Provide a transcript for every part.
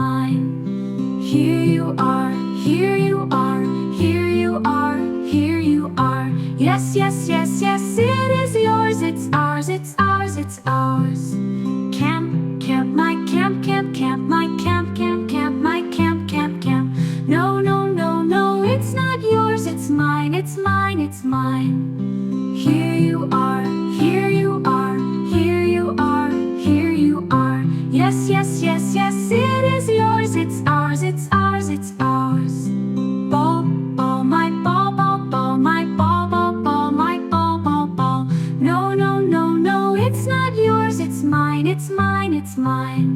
mine. Here you are, here you are, here you are, here you are. Yes, yes, yes, yes, it is yours, it's ours, it's ours, it's ours. Camp, camp, my camp, camp, camp, my camp, camp, camp, my camp, camp, camp. No, no, no, no, it's not yours, it's mine, it's mine, it's mine. Here you are, here you are, here you are, here you are. Yes, yes, yes, yes, it is yours, it's ours, it's ours, it's ours. Ball, ball, my ball, ball, ball, my ball, ball, ball, my ball, ball, ball. No, no, no, no, it's not yours, it's mine, it's mine, it's mine.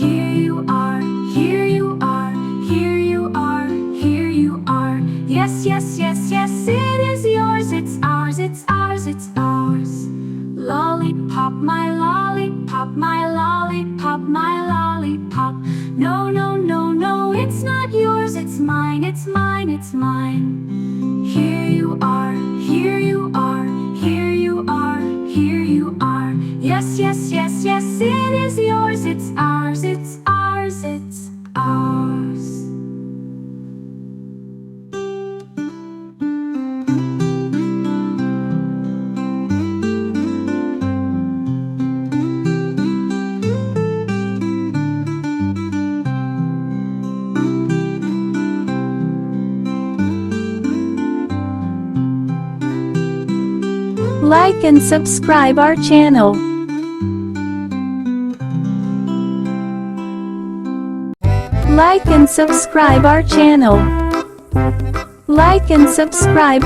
Here you are, here you are, here you are, here you are. Yes, yes, yes, yes, it is yours, it's ours, it's ours, it's ours. Lollipop, my lollipop, my lollipop, my lollipop. No, no, no, no, it's not yours, it's mine, it's mine, it's mine. Here you are, here you are, here you are, here you are. Yes, yes, yes, yes, it is yours, it's ours, it's ours, it's ours. Like and subscribe our channel. Like and subscribe our channel. Like and subscribe.